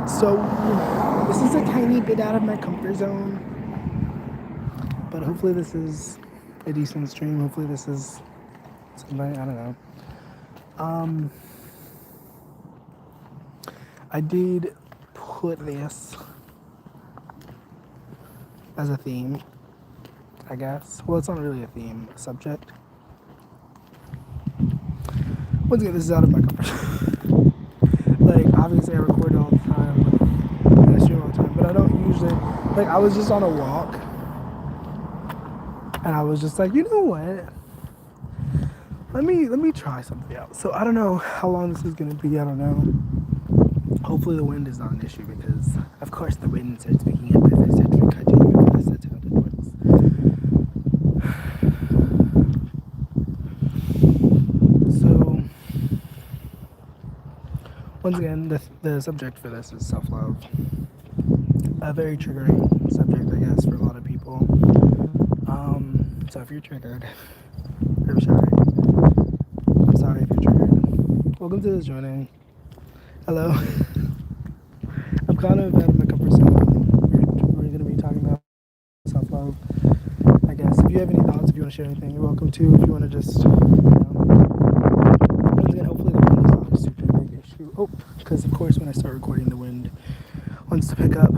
So, this is a tiny bit out of my comfort zone, but hopefully, this is a decent stream. Hopefully, this is something, I don't know. Um, I did put this as a theme, I guess. Well, it's not really a theme, a subject. Once again, this is out of my comfort zone. Like, obviously, I record all the time, and I stream all the time, but I don't usually. Like, I was just on a walk, and I was just like, you know what? Let me try something out. So I don't know how long this is gonna be. I don't know. Hopefully the wind is not an issue because, of course, the wind starts picking up as I start recording. Because that's how it works. So once again, the subject for this is self-love. A very triggering subject, I guess, for a lot of people. So if you're triggered, I'm sorry. I'm sorry if you're triggered. Welcome to this joining. Hello. I'm kind of out of my comfort zone. We're going to be talking about self-love, I guess. If you have any thoughts, if you want to share anything, you're welcome to. If you want to just, once again, hopefully the wind is not a super big issue. Oh, because of course when I start recording, the wind wants to pick up.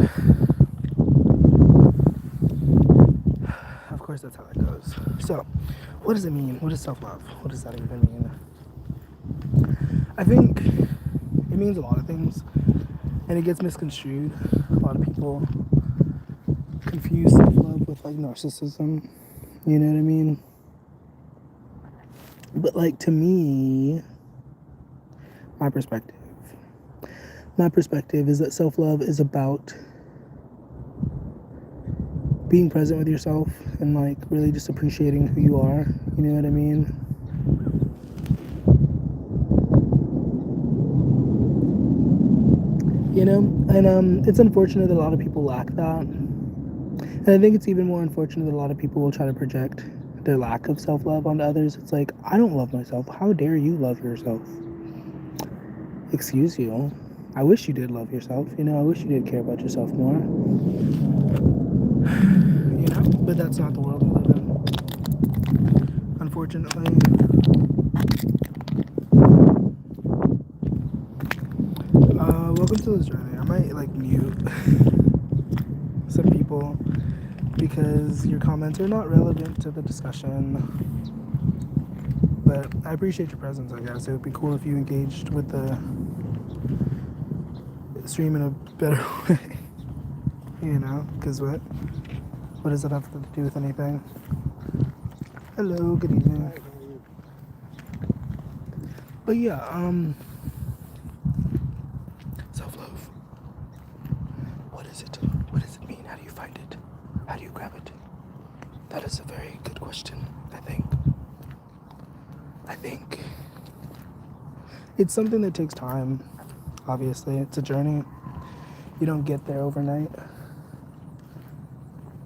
Of course, that's how it goes. So, what does it mean? What is self-love? What does that even mean? I think it means a lot of things, and it gets misconstrued. A lot of people confuse self-love with like narcissism, you know what I mean? But like, to me, my perspective is that self-love is about being present with yourself and like really just appreciating who you are, you know what I mean? You know, and it's unfortunate that a lot of people lack that. And I think it's even more unfortunate that a lot of people will try to project their lack of self-love onto others. It's like, I don't love myself. How dare you love yourself? Excuse you. I wish you did love yourself. You know, I wish you did care about yourself more. You know, but that's not the world we live in, unfortunately. Welcome to this journey. I might like mute some people because your comments are not relevant to the discussion. But I appreciate your presence, I guess. It would be cool if you engaged with the stream in a better way. You know, because what does that have to do with anything? Hello, good evening. But yeah, self-love. What is it? What does it mean? How do you find it? How do you grab it? That is a very good question, I think. It's something that takes time, obviously. It's a journey. You don't get there overnight.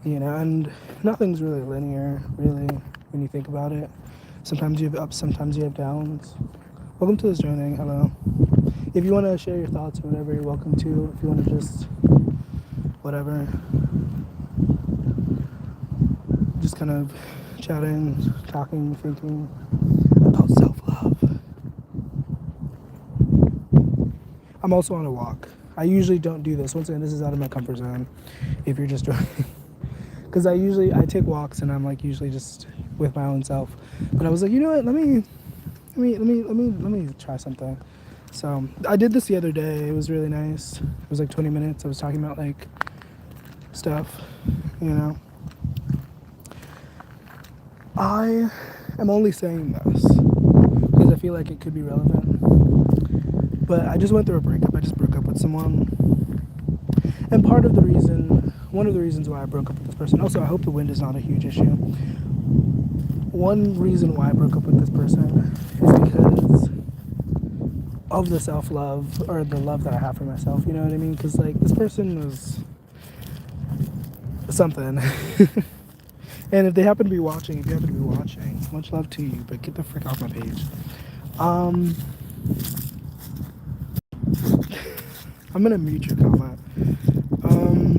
You know, and nothing's really linear, really, when you think about it. Sometimes you have ups, sometimes you have downs. Welcome to this journey. Hello. If you want to share your thoughts or whatever, you're welcome to. If you want to just, whatever, just kind of chatting, talking, thinking about self-love. I'm also on a walk. I usually don't do this. Once again, this is out of my comfort zone. If you're just joining, because I take walks and I'm like usually just with my own self. But I was like, you know what? Let me try something. So I did this the other day. It was really nice. It was like 20 minutes. I was talking about like stuff, you know. I am only saying this because I feel like it could be relevant. But I just went through a breakup. I just broke up with someone. And one of the reasons why I broke up with this person, also I hope the wind is not a huge issue. One reason why I broke up with this person is because of the self-love, or the love that I have for myself, you know what I mean? Because like, this person was something. And if they happen to be watching, much love to you, but get the frick off my page. I'm gonna mute your comment. Um,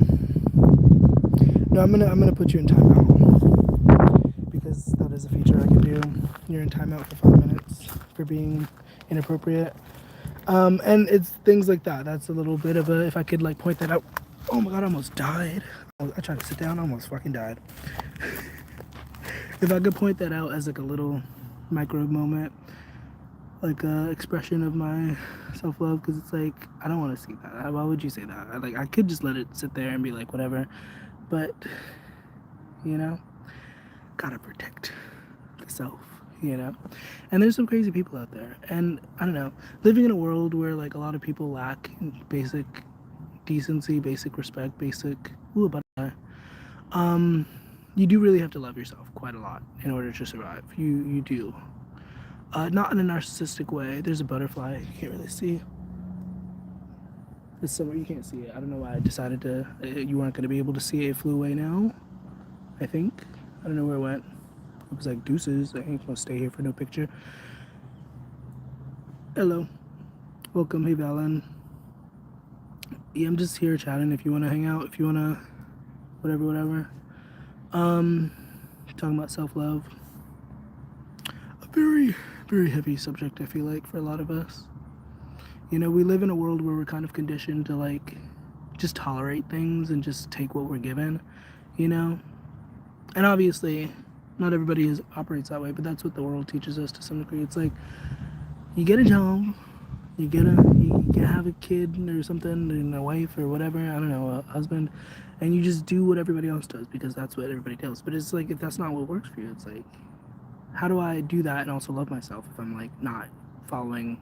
no, I'm gonna put you in timeout because that is a feature I can do. You're in timeout for 5 minutes for being inappropriate. And it's things like that. That's a little bit of a. If I could like point that out. Oh my god, I almost died. I tried to sit down, I almost fucking died. If I could point that out as like a little micro moment, like a expression of my self-love, because it's like I don't want to see that. Why would you say that? Like I could just let it sit there and be like whatever, but you know, gotta protect the self, you know. And there's some crazy people out there, and I don't know, living in a world where like a lot of people lack basic decency, basic respect, basic you do really have to love yourself quite a lot in order to survive. You do. Not in a narcissistic way. There's a butterfly. You can't really see. It's somewhere you can't see it. I don't know why I decided to. You weren't going to be able to see it. It flew away now, I think. I don't know where it went. It was like deuces. I ain't going to stay here for no picture. Hello. Welcome. Hey, Valen. Yeah, I'm just here chatting if you want to hang out. If you want to... Whatever. Talking about self-love. A very, very heavy subject, I feel like, for a lot of us. You know, we live in a world where we're kind of conditioned to, like, just tolerate things and just take what we're given, you know? And obviously, not everybody operates that way, but that's what the world teaches us to some degree. It's like, you get a job, you have a kid or something, and a wife or whatever, I don't know, a husband, and you just do what everybody else does because that's what everybody does. But it's like, if that's not what works for you, it's like, how do I do that and also love myself if I'm like not following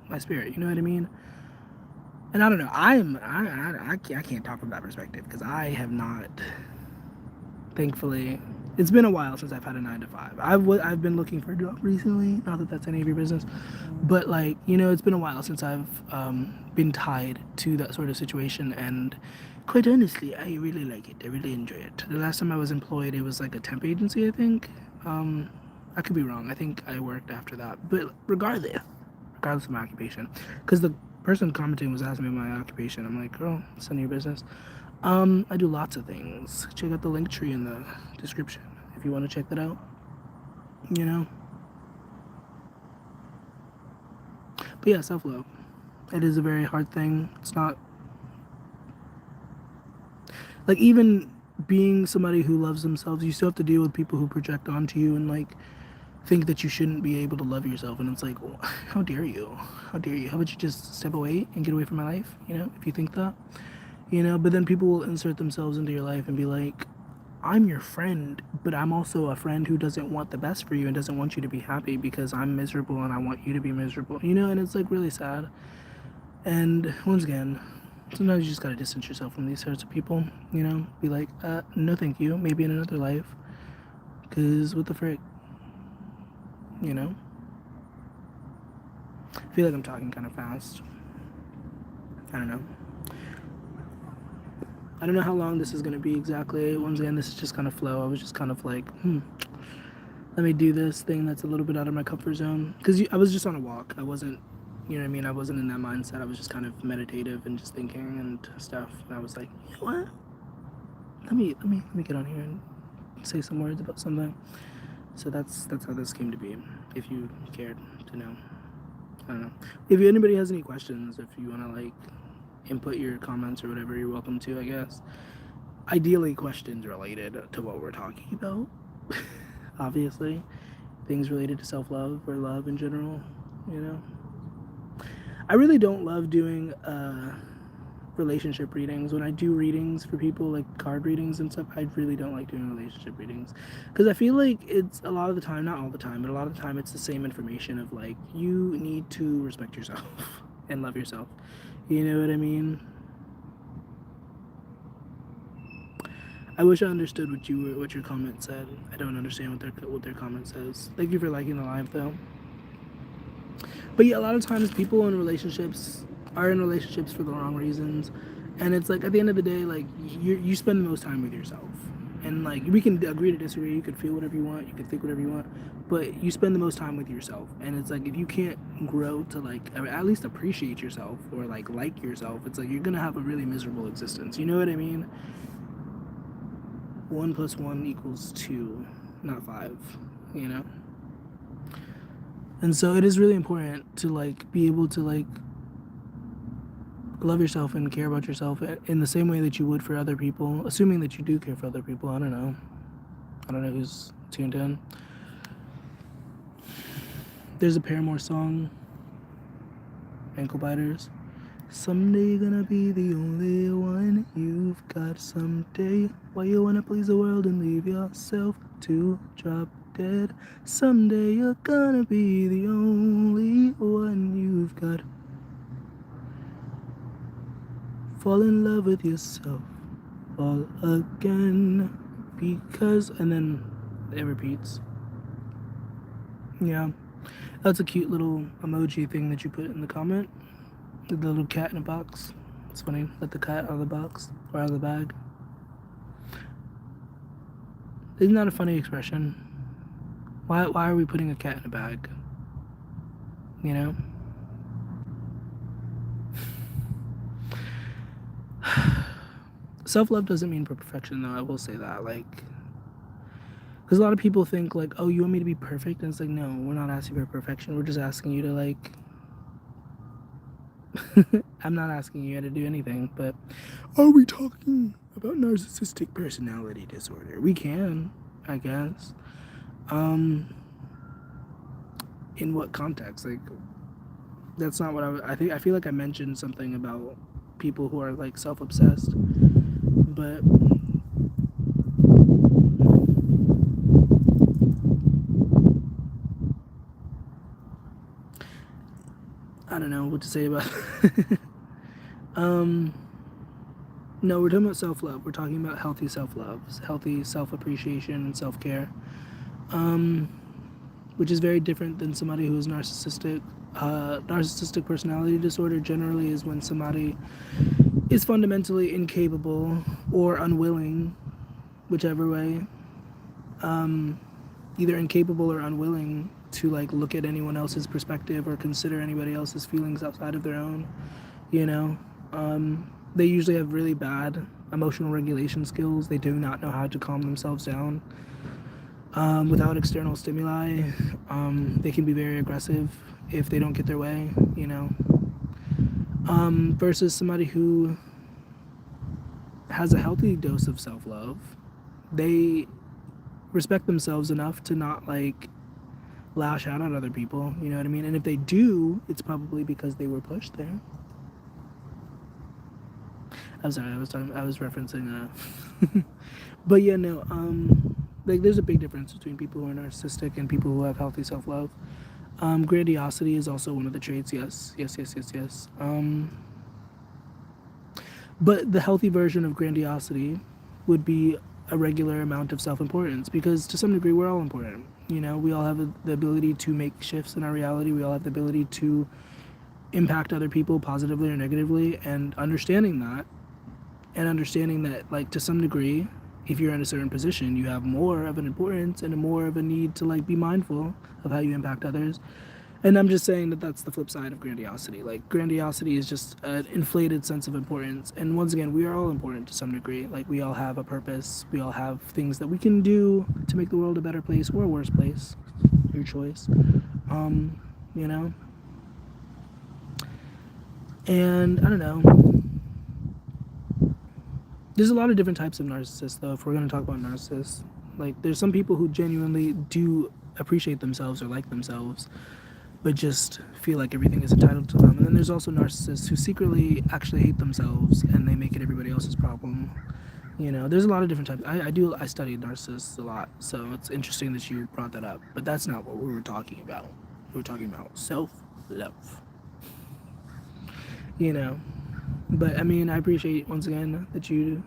my spirit? You know what I mean? And I don't know. I can't talk from that perspective because I have not. Thankfully, it's been a while since I've had a 9 to 5. I've been looking for a job recently. Not that that's any of your business, but like, you know, it's been a while since I've been tied to that sort of situation. And quite honestly, I really like it. I really enjoy it. The last time I was employed, it was like a temp agency, I think. I could be wrong. I think I worked after that. But regardless of my occupation, because the person commenting was asking me my occupation. I'm like, girl, it's none of your business. I do lots of things. Check out the link tree in the description if you want to check that out. You know? But yeah, self-love. It is a very hard thing. It's not... Like, even being somebody who loves themselves, you still have to deal with people who project onto you and, like, think that you shouldn't be able to love yourself. And it's like, well, how dare you? How dare you? How about you just step away and get away from my life? You know, if you think that. You know, but then people will insert themselves into your life and be like, I'm your friend, but I'm also a friend who doesn't want the best for you and doesn't want you to be happy because I'm miserable and I want you to be miserable. You know, and it's like really sad. And once again, sometimes you just gotta distance yourself from these sorts of people, you know? Be like, no thank you, maybe in another life. Because what the frick? You know? I feel like I'm talking kind of fast. I don't know. I don't know how long this is going to be exactly. Once again, this is just kind of flow. I was just kind of like, let me do this thing that's a little bit out of my comfort zone. Because I was just on a walk. I wasn't, you know what I mean? I wasn't in that mindset. I was just kind of meditative and just thinking and stuff. And I was like, you know what? Let me get on here and say some words about something. So that's how this came to be, if you cared to know. I don't know. If anybody has any questions, if you want to, like, input your comments or whatever, you're welcome to, I guess. Ideally, questions related to what we're talking about. Obviously. Things related to self-love or love in general, you know. I really don't love doing relationship readings. When I do readings for people, like card readings and stuff, I really don't like doing relationship readings. Because I feel like it's a lot of the time, not all the time, but a lot of the time it's the same information of like, you need to respect yourself and love yourself. You know what I mean? I wish I understood what your comment said. I don't understand what their comment says. Thank you for liking the live though. But yeah, a lot of times people in relationships are in relationships for the wrong reasons, and it's like at the end of the day, like you spend the most time with yourself. And like we can agree to disagree, you can feel whatever you want, you can think whatever you want, but you spend the most time with yourself. And it's like if you can't grow to like at least appreciate yourself or like yourself, it's like you're gonna have a really miserable existence. You know what I mean? 1 + 1 = 2, not 5, you know? And so it is really important to like be able to like love yourself and care about yourself in the same way that you would for other people, assuming that you do care for other people. I don't know who's tuned in. There's a Paramore song, Ankle Biters. Someday you're gonna be the only one you've got someday. Why you wanna please the world and leave yourself to drop dead? Someday you're gonna be the only one you've got. Fall in love with yourself all again because, and then it repeats. Yeah, that's a cute little emoji thing that you put in the comment. The little cat in a box. It's funny. Let the cat out of the box or out of the bag. Isn't that a funny expression? Why are we putting a cat in a bag? You know? Self-love doesn't mean perfection, though. I will say that. Like, because a lot of people think, like, oh, you want me to be perfect? And it's like, no, we're not asking for perfection. We're just asking you to, like, I'm not asking you to do anything, but are we talking about narcissistic personality disorder? We can, I guess. In what context? Like, that's not what I think. I feel like I mentioned something about people who are like self-obsessed, but I don't know what to say about it. No, we're talking about self-love. We're talking about healthy self-love, healthy self-appreciation and self-care, which is very different than somebody who is narcissistic. Narcissistic personality disorder generally is when somebody is fundamentally incapable or unwilling, whichever way, either incapable or unwilling to like look at anyone else's perspective or consider anybody else's feelings outside of their own, you know. They usually have really bad emotional regulation skills. They do not know how to calm themselves down without external stimuli. They can be very aggressive if they don't get their way, you know. Versus somebody who has a healthy dose of self-love. They respect themselves enough to not like lash out at other people, you know what I mean? And if they do, it's probably because they were pushed there. I'm sorry, I was referencing but yeah, no, like there's a big difference between people who are narcissistic and people who have healthy self-love. Grandiosity is also one of the traits. Yes. But the healthy version of grandiosity would be a regular amount of self-importance, because to some degree we're all important. You know, we all have the ability to make shifts in our reality. We all have the ability to impact other people positively or negatively, and understanding that, like to some degree, if you're in a certain position, you have more of an importance and more of a need to like be mindful of how you impact others. And I'm just saying that that's the flip side of grandiosity. Like, grandiosity is just an inflated sense of importance. And once again, we are all important to some degree. Like, we all have a purpose. We all have things that we can do to make the world a better place or a worse place. Your choice. You know? And, I don't know. There's a lot of different types of narcissists, though, if we're going to talk about narcissists. Like, there's some people who genuinely do appreciate themselves or like themselves, but just feel like everything is entitled to them. And then there's also narcissists who secretly actually hate themselves and they make it everybody else's problem. You know, there's a lot of different types. I studied narcissists a lot, so it's interesting that you brought that up. But that's not what we were talking about. We were talking about self-love. You know, but I mean, I appreciate once again that you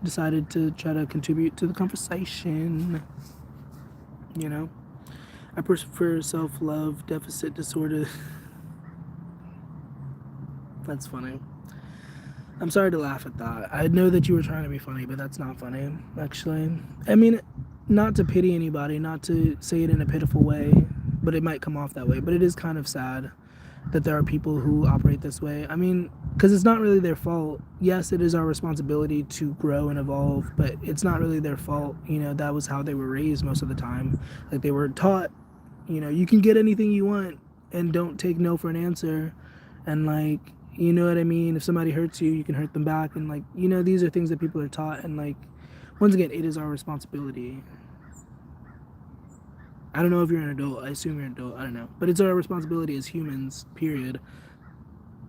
decided to try to contribute to the conversation. You know, I prefer self-love deficit disorder. That's funny. I'm sorry to laugh at that. I know that you were trying to be funny, but that's not funny, actually. I mean, not to pity anybody, not to say it in a pitiful way, but it might come off that way. But it is kind of sad that there are people who operate this way. I mean, because it's not really their fault. Yes, it is our responsibility to grow and evolve, but it's not really their fault. You know, that was how they were raised most of the time. Like, they were taught, you know, you can get anything you want and don't take no for an answer. And, like, you know what I mean? If somebody hurts you, you can hurt them back. And, like, you know, these are things that people are taught. And, like, once again, it is our responsibility. I don't know if you're an adult. I assume you're an adult. I don't know. But it's our responsibility as humans, period,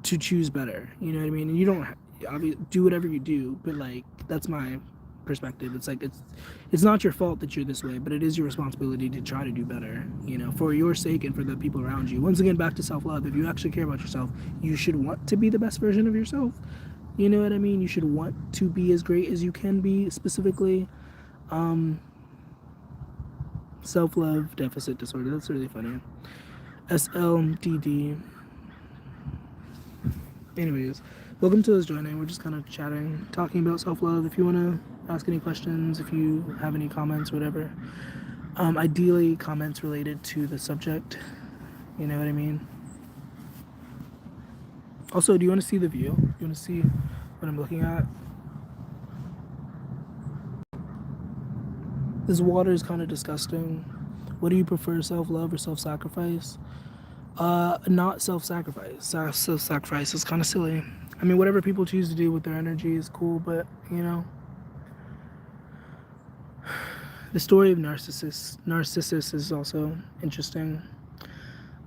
to choose better. You know what I mean? And you don't do whatever you do, but, like, that's my perspective. It's like it's not your fault that you're this way, but it is your responsibility to try to do better, you know, for your sake and for the people around you. Once again, back to self-love. If you actually care about yourself, you should want to be the best version of yourself. You know what I mean? You should want to be as great as you can be, specifically. Self-love deficit disorder. That's really funny. SLDD. Anyways, welcome to us joining. We're just kind of chatting, talking about self-love. If you want to ask any questions, if you have any comments, whatever. Ideally, comments related to the subject. You know what I mean? Also, do you want to see the view? Do you want to see what I'm looking at? This water is kind of disgusting. What do you prefer, self-love or self-sacrifice? Not self-sacrifice. Self-sacrifice is kind of silly. I mean, whatever people choose to do with their energy is cool, but, you know. The story of Narcissus is also interesting.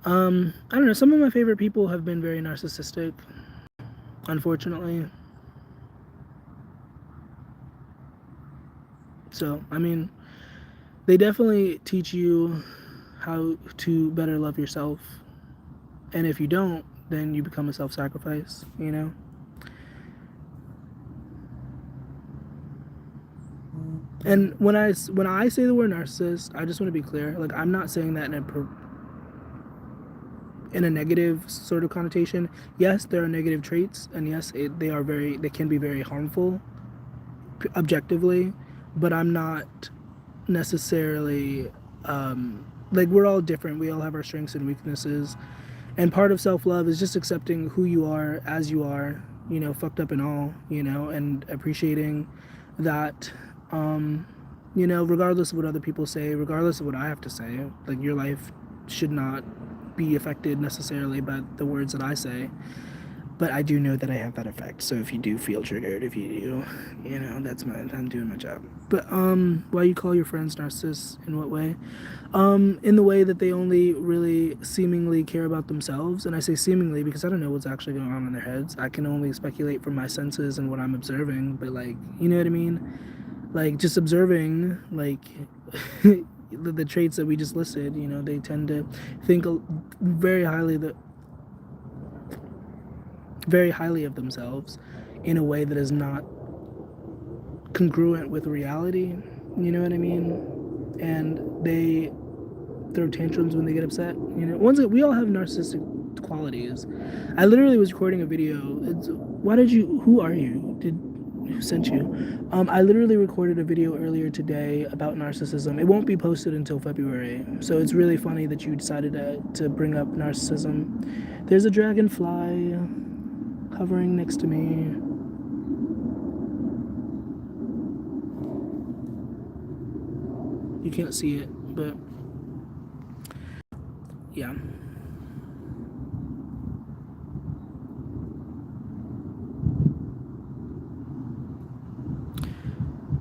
I don't know, some of my favorite people have been very narcissistic, unfortunately. So, I mean, they definitely teach you how to better love yourself. And if you don't, then you become a self-sacrifice, you know? And when I say the word narcissist, I just want to be clear. Like, I'm not saying that in a negative sort of connotation. Yes, there are negative traits, and yes, they can be very harmful, objectively. But I'm not necessarily like, we're all different. We all have our strengths and weaknesses, and part of self-love is just accepting who you are as you are, you know, fucked up and all, you know, and appreciating that, you know, regardless of what other people say, regardless of what I have to say. Like, your life should not be affected necessarily by the words that I say, but I do know that I have that effect. So if you do feel triggered, if you do, you know, I'm doing my job. But why you call your friends narcissists? In what way? In the way that they only really seemingly care about themselves. And I say seemingly because I don't know what's actually going on in their heads. I can only speculate from my senses and what I'm observing. But, like, you know what I mean? Like, just observing, like, the traits that we just listed, you know, they tend to think very highly of themselves in a way that is not congruent with reality. You know what I mean? And they throw tantrums when they get upset. You know, we all have narcissistic qualities. I literally was recording a video. Who are you? Who sent you? I literally recorded a video earlier today about narcissism. It won't be posted until February. So it's really funny that you decided to bring up narcissism. There's a dragonfly hovering next to me. You can't see it, but yeah.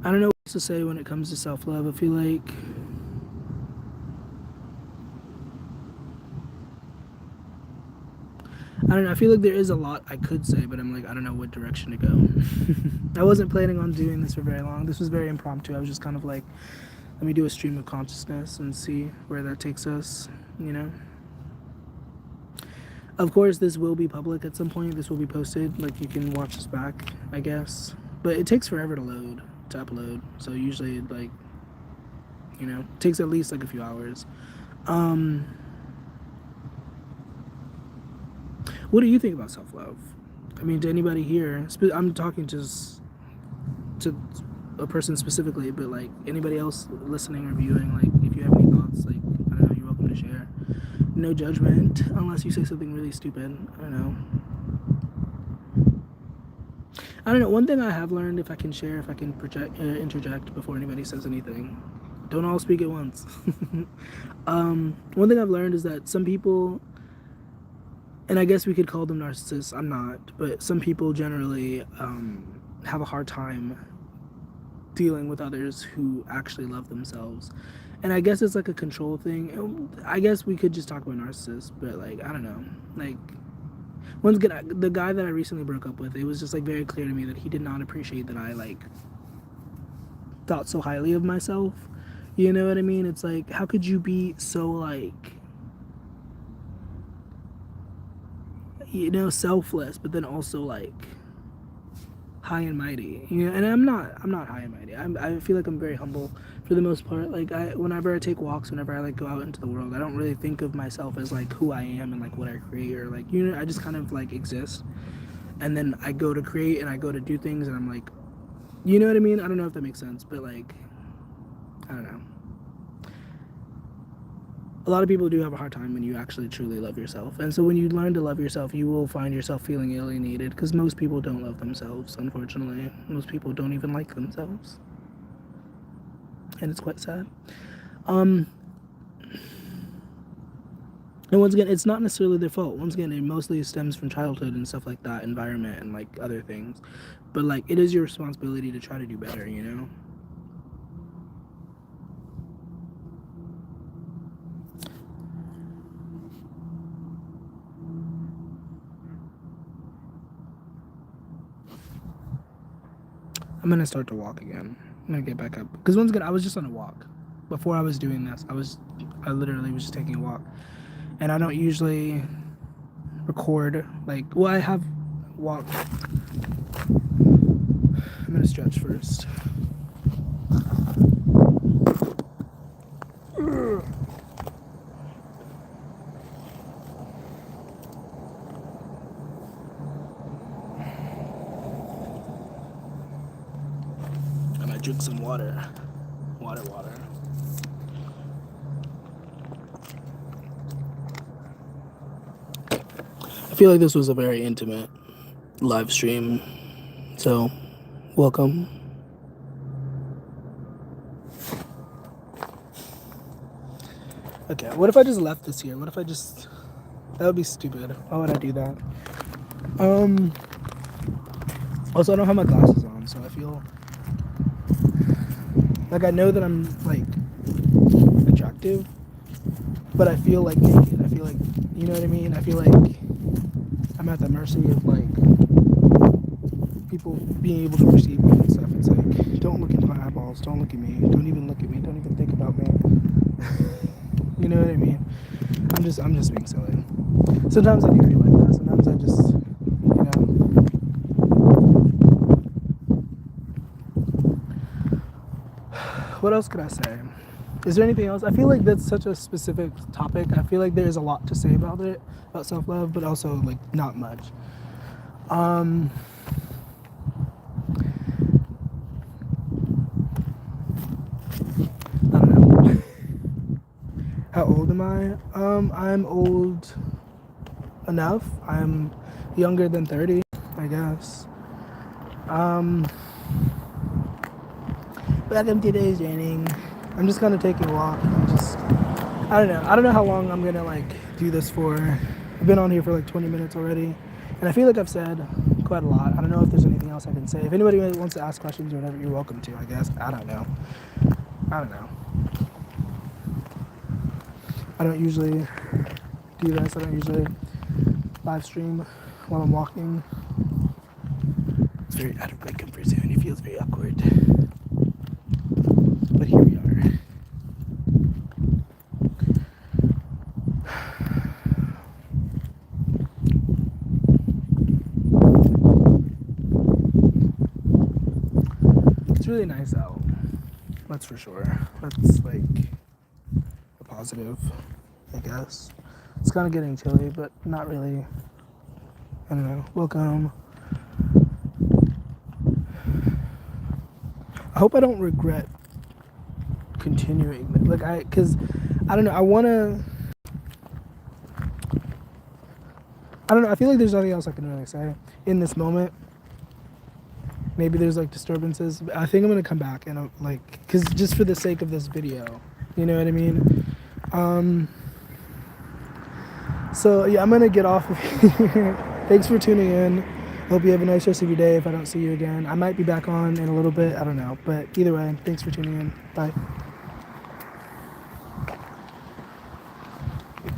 I don't know what to say when it comes to self-love. I feel like I feel like there is a lot I could say, but I'm like, I don't know what direction to go. I wasn't planning on doing this for very long. This was very impromptu. I was just kind of like, let me do a stream of consciousness and see where that takes us, you know? Of course, this will be public at some point. This will be posted. Like, you can watch this back, I guess. But it takes forever to upload. So usually, like, you know, it takes at least like a few hours. What do you think about self-love? I mean, to anybody here, I'm talking to a person specifically, but like anybody else listening or viewing, like if you have any thoughts, like I don't know, you're welcome to share. No judgment unless you say something really stupid. I don't know. One thing I have learned, if I can share, if I can interject before anybody says anything, don't all speak at once. One thing I've learned is that some people, and I guess we could call them narcissists, I'm not, but some people generally have a hard time dealing with others who actually love themselves. And I guess it's like a control thing. I guess we could just talk about narcissists, but like, I don't know. Like, once again, the guy that I recently broke up with, it was just like very clear to me that he did not appreciate that I like thought so highly of myself. You know what I mean? It's like, how could you be so like, you know, selfless, but then also like high and mighty, you know? And I'm not high and mighty. I feel like I'm very humble for the most part. Like whenever I take walks, whenever I like go out into the world, I don't really think of myself as like who I am and like what I create, or like, you know, I just kind of like exist. And then I go to create and I go to do things and I'm like, you know what I mean? I don't know if that makes sense, but like, I don't know. A lot of people do have a hard time when you actually truly love yourself. And so when you learn to love yourself, you will find yourself feeling alienated, because most people don't love themselves, unfortunately. Most people don't even like themselves. And it's quite sad. And once again, it's not necessarily their fault. Once again, it mostly stems from childhood and stuff like that, environment and like other things. But like, it is your responsibility to try to do better, you know? I'm gonna start to walk again. I'm gonna get back up. Because once again, I was just on a walk. Before I was doing this, I literally was just taking a walk. And I don't usually record, like, well, I have walked. I'm gonna stretch first. I might drink some water. Water. I feel like this was a very intimate live stream, so welcome. Okay, what if I just left this here? What if I just... That would be stupid. Why would I do that? Also, I don't have my glasses on, so I feel like I know that I'm like attractive, but I feel like naked. I feel like, you know what I mean? I feel like I'm at the mercy of like people being able to perceive me and stuff. It's like, don't look into my eyeballs, don't look at me, don't even look at me, don't even think about me. You know what I mean? I'm just being silly. Sometimes I do feel like that. Sometimes I just, you know. What else could I say? Is there anything else? I feel like that's such a specific topic. I feel like there's a lot to say about it, about self-love, but also like not much. I don't know. How old am I? I'm old enough. I'm younger than 30, I guess. Welcome to today's training. I'm just kind of taking a walk. I don't know how long I'm gonna like do this for. I've been on here for like 20 minutes already, and I feel like I've said quite a lot. I don't know if there's anything else I can say. If anybody wants to ask questions or whatever, you're welcome to, I guess. I don't know. I don't usually do this. I don't usually live stream while I'm walking. It's very out of my comfort zone. It feels very awkward. But here we are. It's really nice out. That's for sure. That's like a positive, I guess. It's kind of getting chilly, but not really. I don't know. Welcome. I hope I don't regret continuing. Like because I don't know. I don't know. I feel like there's nothing else I can really say in this moment. Maybe there's like disturbances. But I think I'm gonna come back and like, cause just for the sake of this video, you know what I mean? So yeah, I'm gonna get off of here. Thanks for tuning in. Hope you have a nice rest of your day. If I don't see you again, I might be back on in a little bit. I don't know. But either way, thanks for tuning in. Bye.